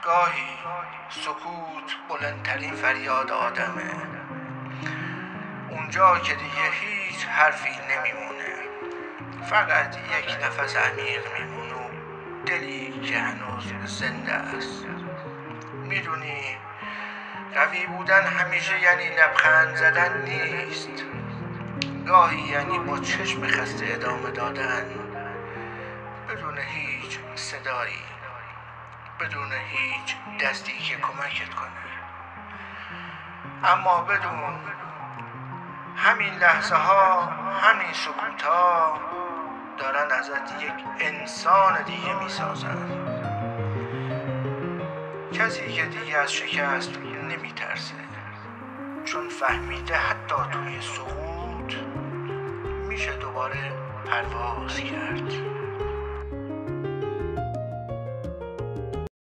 گاهی سکوت بلندترین فریاد آدمه، اونجا که دیگه هیچ حرفی نمیمونه، فقط یک نفس عمیق میمونه و دلی که هنوز زنده است. میدونی قوی بودن همیشه یعنی لبخند زدن نیست، گاهی یعنی با چشم خسته ادامه دادن، بدون هیچ صدایی، بدون هیچ دستی که کمکت کنه. اما بدون همین لحظه ها، همین سکوت ها دارن ازت یک انسان دیگه میسازن، کسی که دیگه از شکست نمیترسه، چون فهمیده حتی توی سقوط میشه دوباره پرواز کرد.